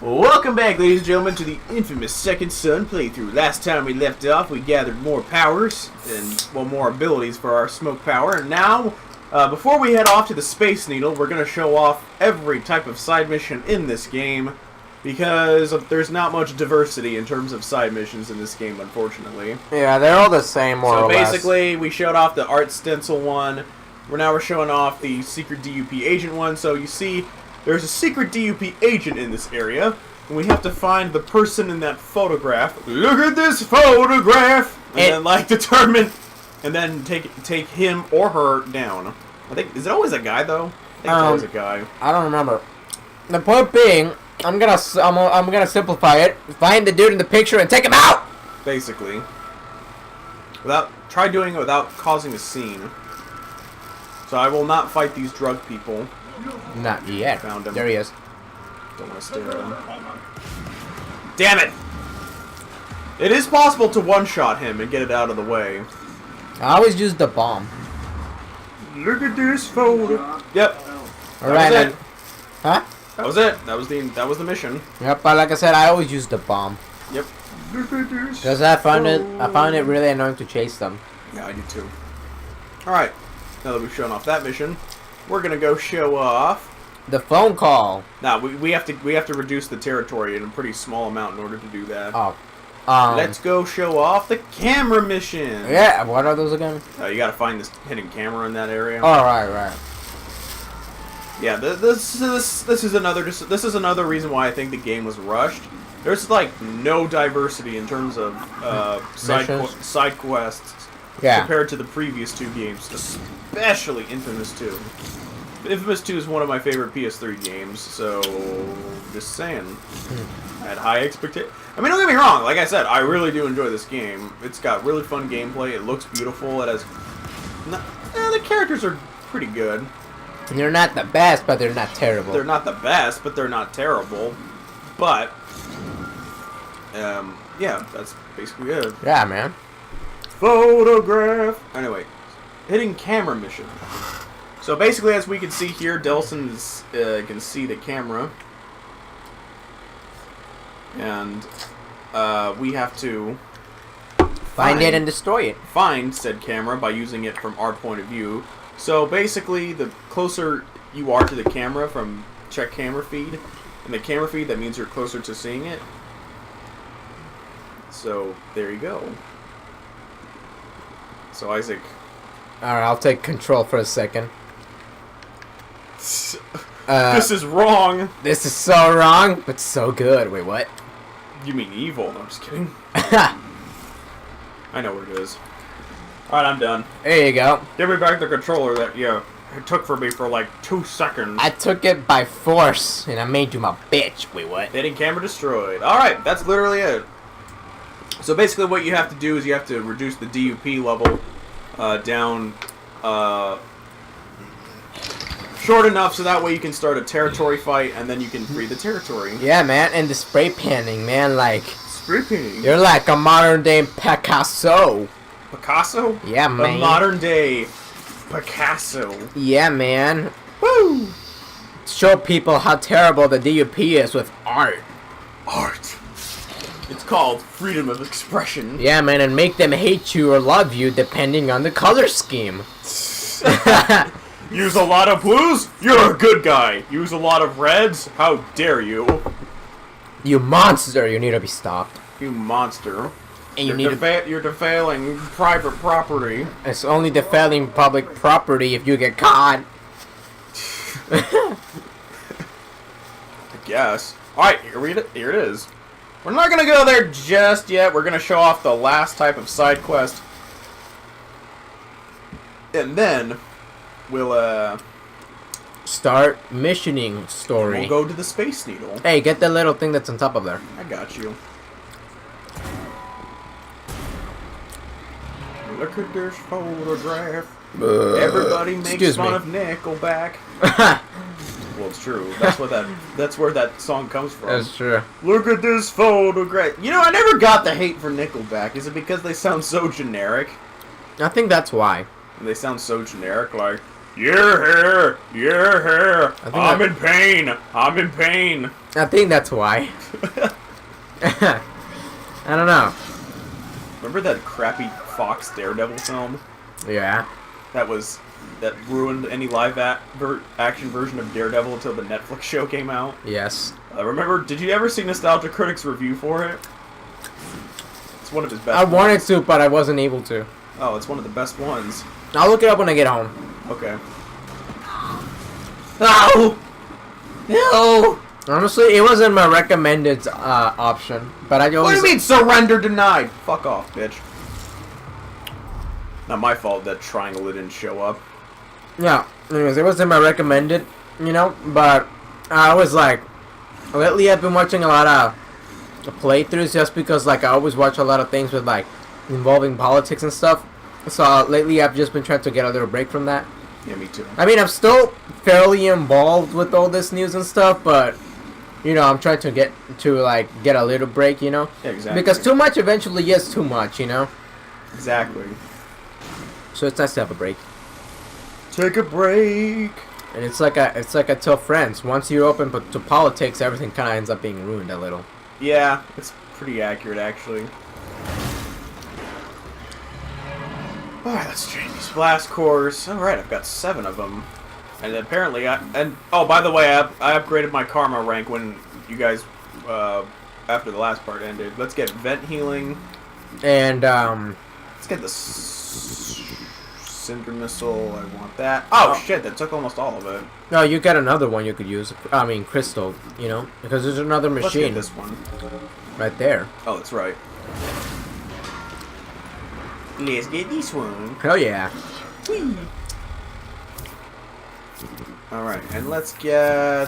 Welcome back, ladies and gentlemen, to the infamous Second Son playthrough. Last time we left off, we gathered more powers, and, well, more abilities for our smoke power. And now, before we head off to the Space Needle, we're going to show off every type of side mission in this game, because there's not much diversity in terms of side missions in this game, unfortunately. Yeah, they're all the same, more or less. So basically, we showed off the art stencil one. We're showing off the secret DUP agent one. So you see, there's a secret DUP agent in this area, and we have to find the person in that photograph. Look at this photograph! And then, determine, and then take him or her down. I think, is it always a guy, though? I think it's always a guy. I don't remember. The point being, I'm gonna simplify it. Find the dude in the picture and take him out! Basically. Try doing it without causing a scene. So I will not fight these drug people. Not yet. Found him. There he is. Don't want to stare at him. Damn it! It is possible to one-shot him and get it out of the way. I always use the bomb. Look at this photo. Yep. Alright then. Huh? That was it. That was the mission. Yep, but like I said, I always use the bomb. Yep. Look at this. Because I found it really annoying to chase them. Yeah, I did too. Alright. Now that we've shown off that mission, we're gonna go show off the phone call. Now we have to reduce the territory in a pretty small amount in order to do that. Oh. Let's go show off the camera mission. Yeah, what are those again? You gotta find this hidden camera in that area. Oh, right. Yeah, this is another reason why I think the game was rushed. There's like no diversity in terms of side quests. Yeah. Compared to the previous two games, especially Infamous 2. Infamous 2 is one of my favorite PS3 games, so just saying. I had high expectations. I mean, don't get me wrong, like I said, I really do enjoy this game. It's got really fun gameplay, it looks beautiful, it has... the characters are pretty good. They're not the best, but they're not terrible. They're not the best, but they're not terrible. But, yeah, that's basically it. Yeah, man. Photograph! Anyway, hidden camera mission. So basically, as we can see here, Delson can see the camera. And we have to find it and destroy it. Find said camera by using it from our point of view. So basically, the closer you are to the camera from check camera feed, and the camera feed, that means you're closer to seeing it. So there you go. So Isaac. Alright, I'll take control for a second. This is wrong. This is so wrong, but so good. Wait, what? You mean evil? No, I'm just kidding. I know what it is. Alright, I'm done. There you go. Give me back the controller that it took for me for like 2 seconds. I took it by force, and I made you my bitch. Wait, what? Hidden camera destroyed. Alright, that's literally it. So basically what you have to do is you have to reduce the DUP level down short enough so that way you can start a territory fight and then you can free the territory. Yeah, man, and the spray painting, man, like... Spray painting? You're like a modern-day Picasso. Picasso? Yeah, man. A modern-day Picasso. Yeah, man. Woo! Show people how terrible the DUP is with art. Art. It's called freedom of expression. Yeah, man, and make them hate you or love you depending on the color scheme. Use a lot of blues? You're a good guy. Use a lot of reds? How dare you? You monster, you need to be stopped. You monster. And you're defiling private property. It's only defiling public property if you get caught. I guess. Alright, here it is. We're not going to go there just yet. We're going to show off the last type of side quest. And then we'll start missioning story. We'll go to the Space Needle. Hey, get the little thing that's on top of there. I got you. Look at this photograph. Everybody makes fun of Nickelback. Well, it's true. That's where that song comes from. That's true. Look at this photograph. You know, I never got the hate for Nickelback. Is it because they sound so generic? I think that's why. They sound so generic, like, You're here. You're here. I'm that- in pain. I'm in pain. I think that's why. I don't know. Remember that crappy Fox Daredevil film? Yeah. That ruined any action version of Daredevil until the Netflix show came out. Yes. Remember? Did you ever see Nostalgia Critic's review for it? It's one of his best. I wanted to, but I wasn't able to. Oh, it's one of the best ones. I'll look it up when I get home. Okay. No! No! Honestly, it wasn't my recommended option, but I always. What do you mean surrender denied? Fuck off, bitch. Not my fault that triangle didn't show up. Yeah. Anyways, it wasn't my recommended, you know, but I was like, lately I've been watching a lot of playthroughs just because like I always watch a lot of things with like involving politics and stuff. So lately I've just been trying to get a little break from that. Yeah, me too. I mean, I'm still fairly involved with all this news and stuff, but you know, I'm trying to get a little break, you know? Yeah, exactly. Because too much eventually is too much, you know? Exactly. So it's nice to have a break. Take a break. And it's like I tell friends, once you're open to politics, everything kind of ends up being ruined a little. Yeah, it's pretty accurate, actually. Alright, let's change these blast cores. Alright, I've got 7 of them. And apparently, oh, by the way, I upgraded my karma rank when you guys, after the last part ended. Let's get vent healing. And, let's get the cinder missile. I want that. Oh, shit, that took almost all of it. no, you got another one you could use. I mean, crystal, you know? Because there's another machine. Let's get this one. Right there. Oh, that's right. Let's get this one. Hell yeah. Whee! Alright, and let's get...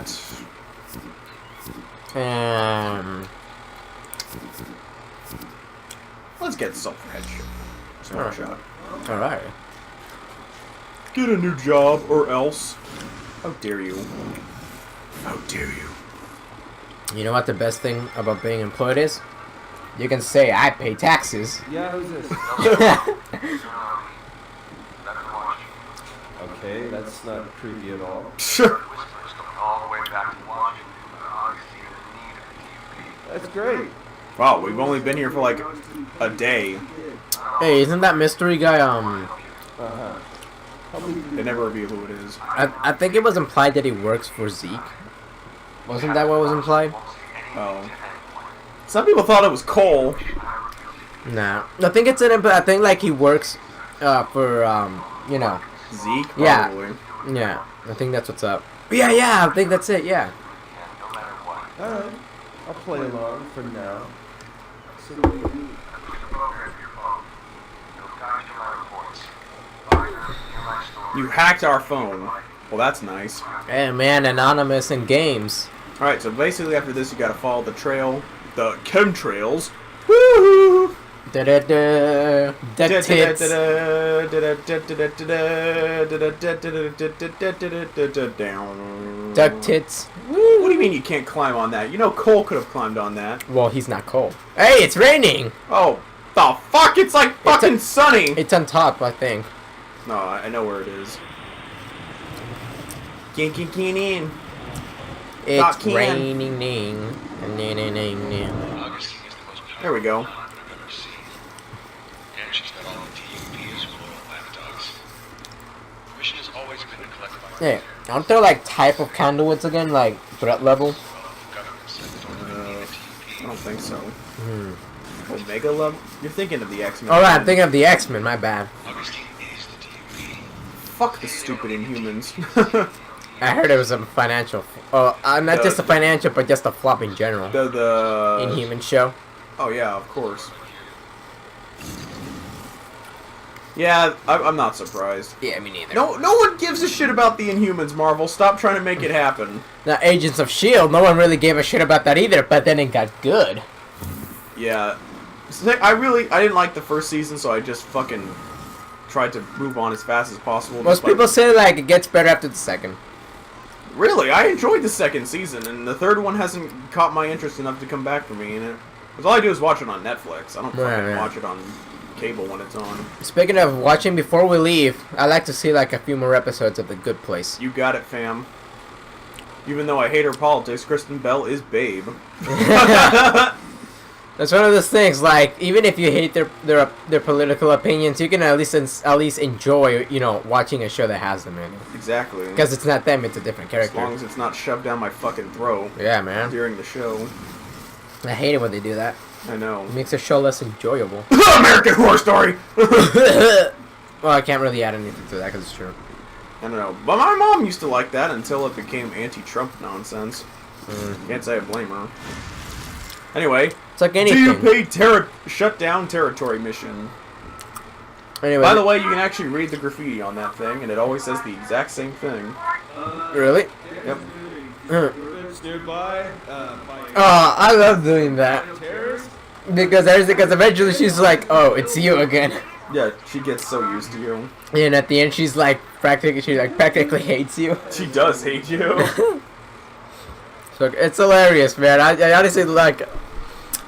let's get sulfur headshot. Shot. Alright. Get a new job, or else. How dare you? How dare you? You know what the best thing about being employed is? You can say, I pay taxes. Yeah, who's this? Okay, that's not creepy at all. Sure. That's great. Wow, we've only been here for like a day. Hey, isn't that mystery guy, Uh-huh. They never reveal who it is. I think it was implied that he works for Zeke. Wasn't that what was implied? Oh. Some people thought it was Cole. Nah. I think it's I think like he works, for, you know. Zeke? Yeah. Probably. Yeah. I think that's what's up. Yeah, I think that's it, yeah. Alright. I'll play along for now. You hacked our phone. Well, that's nice. Hey man, anonymous in games. Alright, so basically after this you gotta follow the trail. The chemtrails. Woohoo! Da-da-da. Duck tits. Duck tits. What do you mean you can't climb on that? You know Cole could have climbed on that. Well, he's not cold. Hey, it's raining! Oh, the fuck? It's like fucking sunny! It's on top, I think. No, I know where it is. Get in. It's can. raining. There we go. Hey, aren't there like type of conduits again, like threat level? I don't think so. Omega level? You're thinking of the X-Men. Alright, I'm thinking of the X-Men, my bad. Fuck the stupid Inhumans. I heard it was a financial, not just a financial, but just a flop in general. The Inhuman show. Oh yeah, of course. Yeah, I'm not surprised. Yeah, me neither. No one gives a shit about the Inhumans, Marvel. Stop trying to make it happen. Now, Agents of S.H.I.E.L.D., no one really gave a shit about that either, but then it got good. Yeah. I didn't like the first season, so I just fucking tried to move on as fast as possible. Most people say, like, it gets better after the second. Really, I enjoyed the second season, and the third one hasn't caught my interest enough to come back for me. And because all I do is watch it on Netflix. I don't fucking watch it on cable when it's on. Speaking of watching before we leave, I like to see like a few more episodes of The Good Place. You got it, fam. Even though I hate her politics, Kristen Bell is babe. That's one of those things. Like, even if you hate their political opinions, you can at least enjoy, you know, watching a show that has them in it. Exactly. Because it's not them; it's a different character. As long as it's not shoved down my fucking throat. Yeah, man. During the show. I hate it when they do that. I know. It makes the show less enjoyable. American Horror Story. Well, I can't really add anything to that because it's true. I don't know, but my mom used to like that until it became anti-Trump nonsense. Can't say I blame her. Anyway, it's like anything. DUP shut down territory mission. Anyway, by the way, you can actually read the graffiti on that thing, and it always says the exact same thing. Really? Yep. Oh, I love doing that. Because eventually she's like, "Oh, it's you again." Yeah, she gets so used to you. And at the end, she's like practically hates you. She does hate you. So it's hilarious, man. I honestly like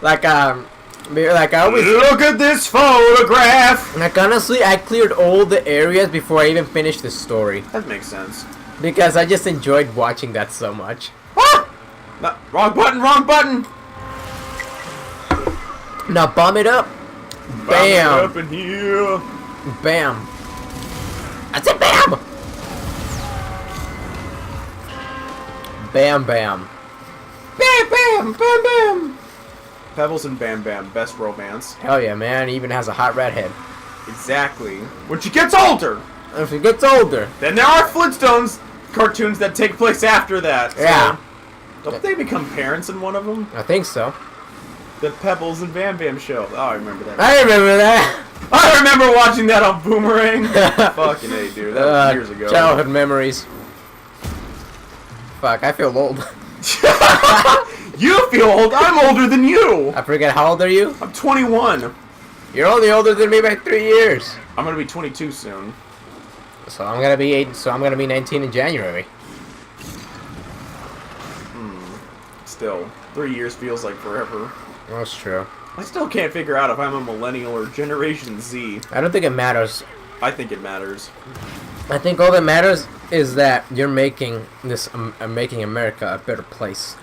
I always look at this photograph. Like honestly, I cleared all the areas before I even finished the story. That makes sense. Because I just enjoyed watching that so much. Ah! No, wrong button. Wrong button. Now bomb it up. Bam. Bomb it up in here. Bam. I said bam. Bam bam. Bam bam bam bam. Pebbles and Bam Bam, best romance. Hell yeah, man. He even has a hot redhead. Exactly. When she gets older. If he gets older. Then there are Flintstones cartoons that take place after that. So Yeah. don't they become parents in one of them? I think so. The Pebbles and Bam Bam show. Oh, I remember that. I remember that. I remember watching that on Boomerang. Fucking A, dude. That was years ago. Childhood memories. Fuck, I feel old. You feel old. I'm older than you. I forget, how old are you? I'm 21. You're only older than me by 3 years. I'm gonna be 22 soon. So I'm gonna be 8. So I'm gonna be 19 in January. Still, 3 years feels like forever. That's true. I still can't figure out if I'm a millennial or Generation Z. I don't think it matters. I think it matters. I think all that matters is that you're making this, making America a better place.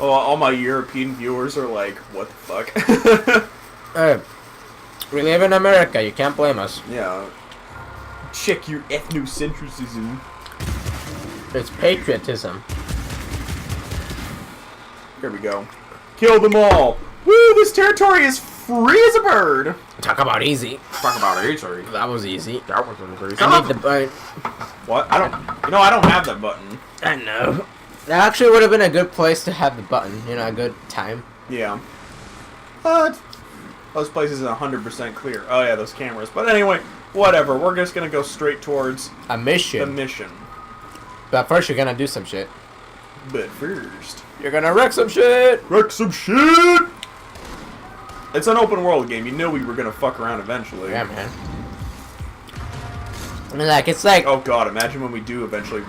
Oh, all my European viewers are like, what the fuck? We live in America. You can't blame us. Yeah. Check your ethnocentrism. It's patriotism. Here we go. Kill them all. Woo! This territory is free as a bird. Talk about easy. Talk about it. Sorry. That was easy. That was pretty. I need the button. What? I don't. You know, I don't have that button. I know. That actually would have been a good place to have the button. You know, a good time. Yeah. But those places are 100% clear. Oh yeah, those cameras. But anyway, whatever. We're just gonna go straight towards A mission. the mission. But first, you're gonna do some shit. But first, You're gonna wreck some shit. wreck some shit. It's an open world game. You knew we were gonna fuck around eventually. Yeah, man. I mean, like, it's like... Oh god, imagine when we do eventually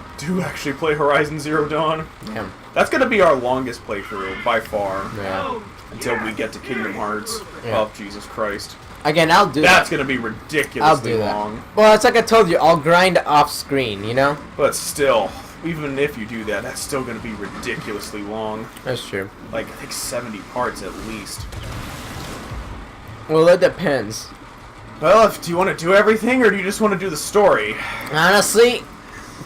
actually play Horizon Zero Dawn. Damn. That's gonna be our longest playthrough, by far. Yeah. Until we get to Kingdom Hearts. Yeah. Oh, Jesus Christ. Again, I'll do That's that. gonna be ridiculously I'll do that. long. Well, it's like I told you, I'll grind off screen, you know? But still, even if you do that, that's still gonna be ridiculously long. That's true. Like, I think 70 parts at least. Well, it depends. Well, do you want to do everything, or do you just want to do the story? Honestly,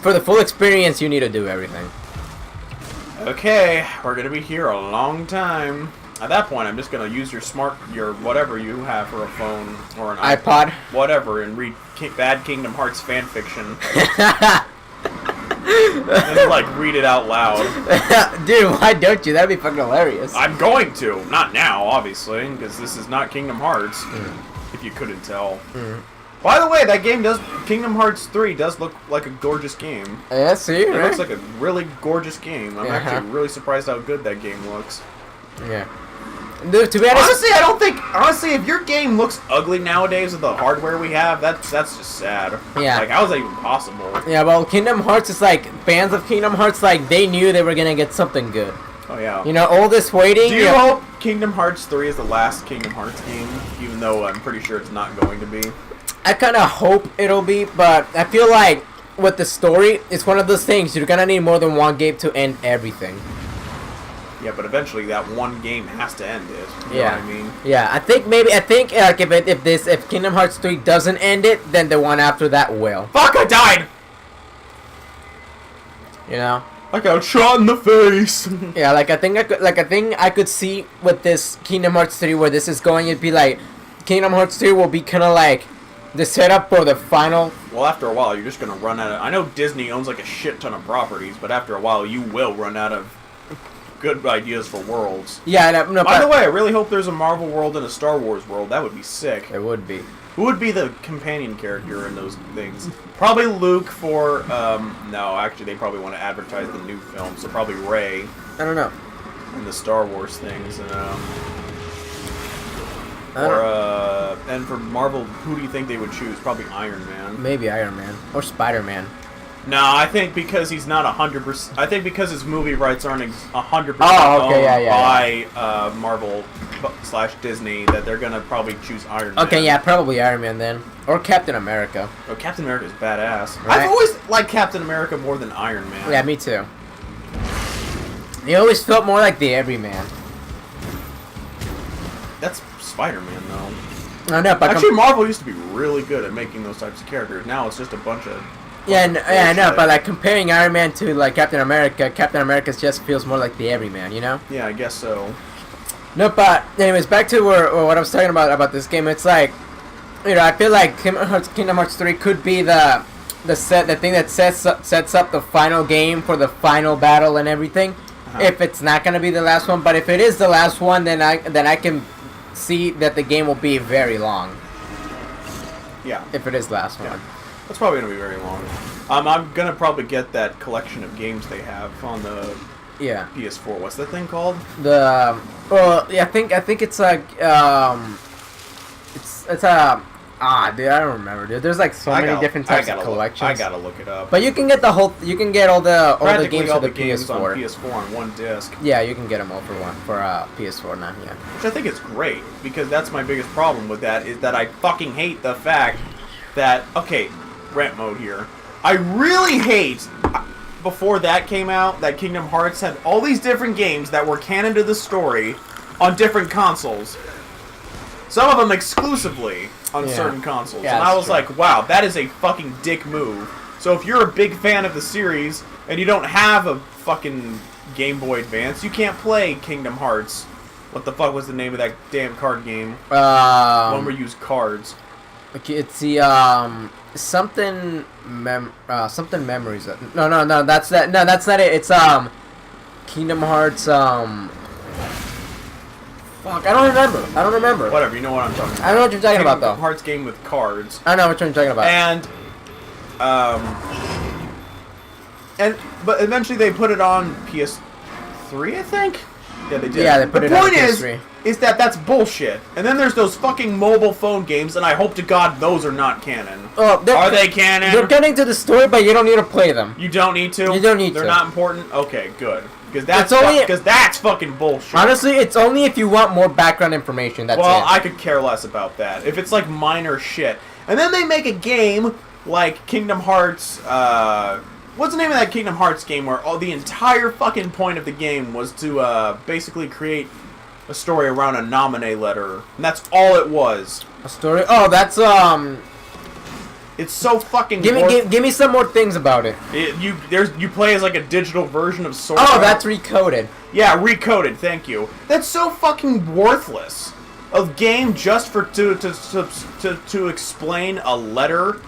for the full experience, you need to do everything. Okay, we're gonna be here a long time. At that point, I'm just gonna use your whatever you have for a phone or an iPod. whatever, and read Bad Kingdom Hearts fan fiction, and like read it out loud. Dude, why don't you? That'd be fucking hilarious. I'm going to, not now, obviously, because this is not Kingdom Hearts. If you couldn't tell. By the way, that game Kingdom Hearts 3 does look like a gorgeous game. Yeah, see, It right? looks like a really gorgeous game. I'm Uh-huh. actually really surprised how good that game looks. Yeah. Dude, to be honest, Honestly, if your game looks ugly nowadays with the hardware we have, that's just sad. Yeah. Like, how is that even possible? yeah, well, Kingdom Hearts is like, fans of Kingdom Hearts, like, they knew they were gonna get something good. Oh yeah. You know, all this waiting. Do you hope Kingdom Hearts 3 is the last Kingdom Hearts game? Even though I'm pretty sure it's not going to be. I kind of hope it'll be, but I feel like with the story, it's one of those things. You're gonna need more than one game to end everything. Yeah, but eventually that one game has to end it. You know what I mean? Yeah, I think like if Kingdom Hearts 3 doesn't end it, then the one after that will. Fuck! I died. You know? I got shot in the face. Yeah, I think I could see with this Kingdom Hearts 3 where this is going. It'd be like Kingdom Hearts 3 will be kind of like the setup for the final. Well, after a while, you're just gonna run out of. I know Disney owns like a shit ton of properties, but after a while, you will run out of good ideas for worlds. Yeah, no. By the way, I really hope there's a Marvel world and a Star Wars world. That would be sick. It would be. Who would be the companion character in those things? Probably Luke for, no, actually they probably want to advertise the new film, so probably Rey. I don't know. In the Star Wars things, and, and for Marvel, who do you think they would choose? Probably Iron Man. Maybe Iron Man. Or Spider-Man. No, I think because he's not 100%, I think because his movie rights aren't 100% by Marvel / Disney, that they're gonna probably choose Iron Man. Okay, yeah, probably Iron Man then. Or Captain America. Oh, Captain America is badass. Right? I've always liked Captain America more than Iron Man. Yeah, me too. He always felt more like the everyman. That's Spider-Man, though. I know, but actually, Marvel used to be really good at making those types of characters. Now it's just a bunch of... Yeah, I know, but like comparing Iron Man to like Captain America just feels more like the everyman, you know? Yeah, I guess so. No, but anyways, back to what I was talking about this game. It's like, you know, I feel like Kingdom Hearts 3 could be the thing that sets up the final game for the final battle and everything. If it's not gonna be the last one, but if it is the last one, then I can see that the game will be very long. Yeah. If it is the last one. Yeah. That's probably gonna be very long. I'm gonna probably get that collection of games they have on the PS4. What's that thing called? The I think it's like it's dude, I don't remember, dude. There's like so many different types of collections. I gotta look it up. But you can get all the games for the PS4. On PS4 on one disc. Yeah, you can get them all for PS4 now. Yeah. Which I think is great, because that's my biggest problem with that, is that I fucking hate the fact that, okay, rant mode here. I really hate, before that came out, that Kingdom Hearts had all these different games that were canon to the story on different consoles. Some of them exclusively on certain consoles. Yeah, and I was like, wow, that is a fucking dick move. So if you're a big fan of the series, and you don't have a fucking Game Boy Advance, you can't play Kingdom Hearts. What the fuck was the name of that damn card game? One where you use cards. Okay, it's the something memories. No, that's that. No, that's not it. It's Kingdom Hearts. Fuck, I don't remember. Whatever, you know what I'm talking about. I know what you're talking about, though. Kingdom Hearts game with cards. I know what you're talking about. But eventually they put it on PS3, I think. Yeah, they did. Yeah, they put it on PS3. The point is that that's bullshit. And then there's those fucking mobile phone games, and I hope to God those are not canon. Are they canon? They're getting to the story, but you don't need to play them. You don't need to? You don't need They're to. not important? Okay, good. Because that's fucking bullshit. Honestly, it's only if you want more background information. That's well, it. I could care less about that. If it's like minor shit. And then they make a game like Kingdom Hearts, what's the name of that Kingdom Hearts game where the entire fucking point of the game was to basically create a story around a nominee letter. And that's all it was. A story? Oh, that's It's so fucking. Give me some more things about it. You play as like a digital version of Sora. Oh, that's recoded. Yeah, recoded. Thank you. That's so fucking worthless. A game just for to explain a letter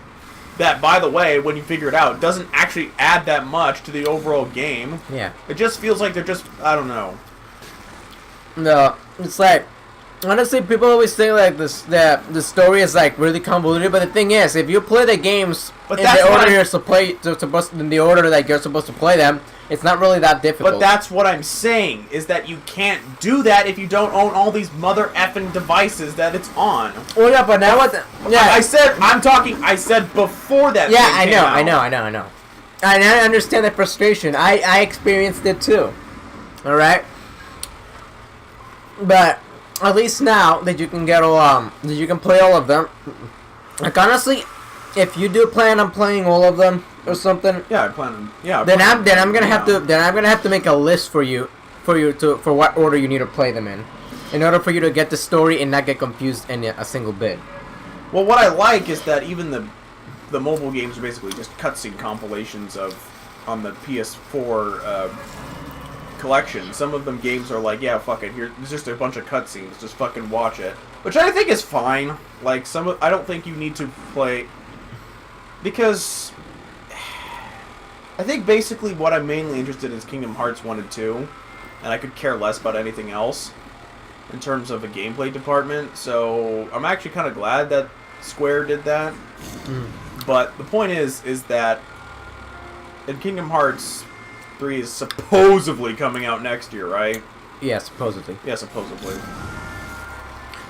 that, by the way, when you figure it out, doesn't actually add that much to the overall game. Yeah. It just feels like they're just, I don't know. No, it's like, honestly, people always think like this that the story is like really convoluted, but the thing is, if you play the games in the order that you're supposed to play them, it's not really that difficult. But that's what I'm saying, is that you can't do that if you don't own all these mother effing devices that it's on. Well, yeah, but now what? I said before that. Yeah, I know. I understand that frustration. I experienced it too. All right. But at least now that you can get all that you can play all of them. Like honestly, if you do plan on playing all of them or something, Yeah, I plan on. Yeah. then I'm gonna have to make a list for what order you need to play them in order for you to get the story and not get confused in a single bit. Well, what I like is that even the mobile games are basically just cutscene compilations on the PS4 collection. Some of them games are like, yeah, fuck it, here's just a bunch of cutscenes, just fucking watch it, which I think is fine. Like I don't think you need to play because I think basically what I'm mainly interested in is Kingdom Hearts 1 and 2, and I could care less about anything else in terms of a gameplay department. So I'm actually kind of glad that Square did that. But the point is that in Kingdom Hearts 3 is supposedly coming out next year, right? Yeah, supposedly. Yeah, supposedly.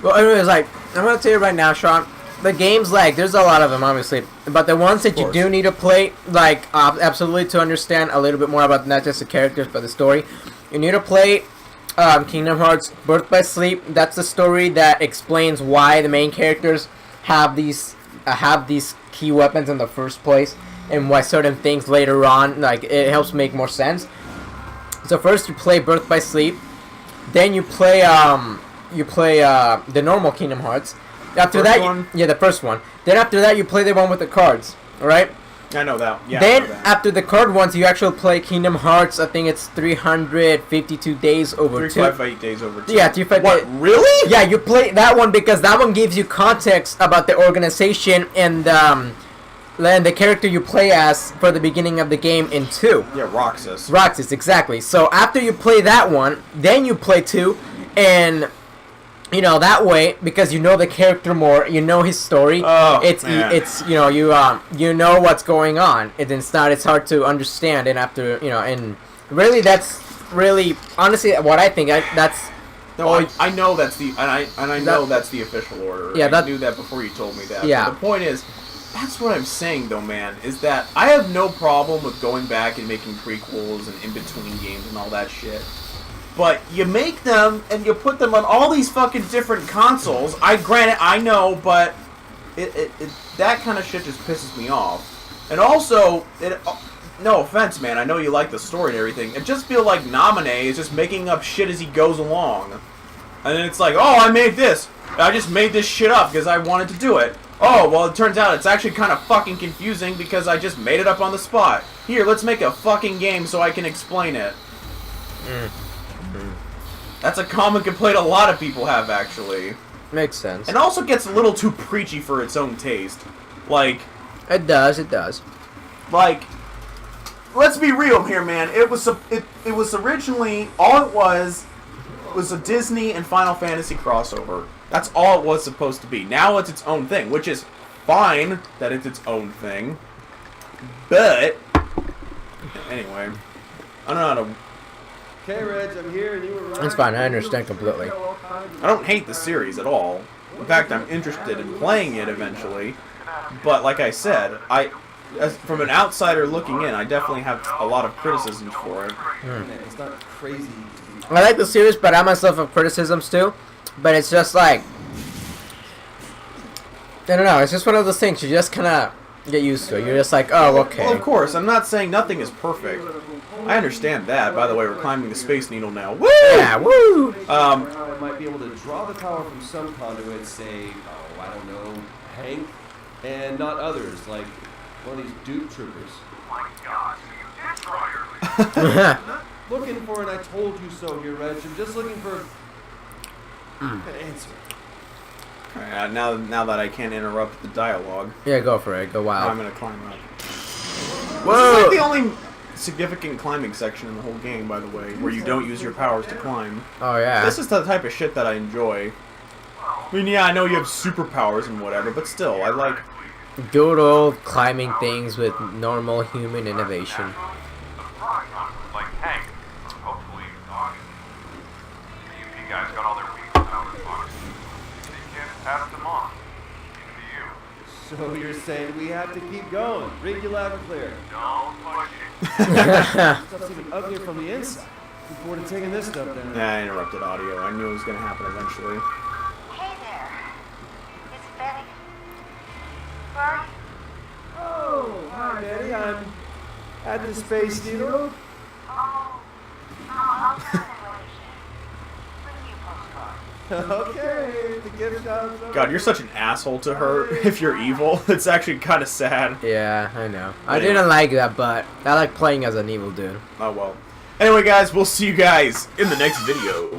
Well, anyways, like I'm gonna tell you right now, Sean. The games, like, there's a lot of them, obviously, but the ones that you do need to play, like, absolutely to understand a little bit more about not just the characters but the story, you need to play Kingdom Hearts Birth by Sleep. That's the story that explains why the main characters have these key weapons in the first place, and why certain things later on, like, it helps make more sense. So first you play Birth by Sleep, then you play the normal Kingdom Hearts. After that, the first one. Then after that, you play the one with the cards. All right. I know that. Yeah. Then after the card ones, you actually play Kingdom Hearts. I think it's 352 days over 358 days over 2. Yeah, 358. What? Really? Yeah, you play that one because that one gives you context about the organization and the character you play as for the beginning of the game in 2. Yeah, Roxas. Roxas, exactly. So after you play that one, then you play 2, and you know, that way, because you know the character more, you know his story. Oh, it's you know what's going on. It's hard to understand, and after and really that's really honestly what I think. I know that's the I know that's the official order. Yeah, I knew that before you told me that. Yeah. But the point is, that's what I'm saying though, man. Is that I have no problem with going back and making prequels and in between games and all that shit. But you make them and you put them on all these fucking different consoles. I know, but that kind of shit just pisses me off. And also, no offense, man. I know you like the story and everything. It just feels like Naminé is just making up shit as he goes along. And then it's like, oh, I made this. I just made this shit up because I wanted to do it. Oh, well, it turns out it's actually kind of fucking confusing because I just made it up on the spot. Here, let's make a fucking game so I can explain it. That's a common complaint a lot of people have, actually. Makes sense. And also gets a little too preachy for its own taste. Like... It does. Like, let's be real here, man. It was originally... All it was a Disney and Final Fantasy crossover. That's all it was supposed to be. Now it's its own thing, which is fine that it's its own thing. But... Anyway. I don't know how to... Okay, Reg, I'm here and you were right. It's fine, I understand completely. I don't hate the series at all. In fact, I'm interested in playing it eventually. But like I said, from an outsider looking in, I definitely have a lot of criticisms for it. It's not crazy. I like the series, but I myself have criticisms too. But it's just like, I don't know, it's just one of those things you just kind of get used to it. You're just like, oh, okay. Well, of course, I'm not saying nothing is perfect. I understand that. By the way, we're climbing the Space Needle now. Woo! Yeah, woo! I might be able to draw the power from some conduits, say, I don't know, Hank, and not others, like one of these Duke troopers. Oh my God, you did draw your list. Looking for an I told you so here, Reg. I'm just looking for an answer. Alright, now that I can't interrupt the dialogue, Yeah, go for it. Go I'm wild. gonna climb up. Whoa! This is like the only significant climbing section in the whole game, by the way, where you don't use your powers to climb. Oh, yeah. This is the type of shit that I enjoy. I mean, yeah, I know you have superpowers and whatever, but still, I like... Good old climbing things with normal human innovation. Like Hank. Hopefully, the UP guys got all their people out of the box. They can pass them on. Even to you. So you're saying we have to keep going. Read you loud and clear. Don't push it. Stuff's even uglier from the inside. Looking forward to taking this stuff down. Nah, I interrupted audio. I knew it was gonna happen eventually. Hey there. It's Betty. Where are you? Oh, hi, Betty. I'm at the Space Needle. Oh, I'll come in later. Bring you a postcard. Okay, the gift shop's over. God, you're such an asshole to her. If you're evil, it's actually kind of sad. Yeah, I know. I didn't like that, but I like playing as an evil dude. Oh well. Anyway, guys, we'll see you guys in the next video.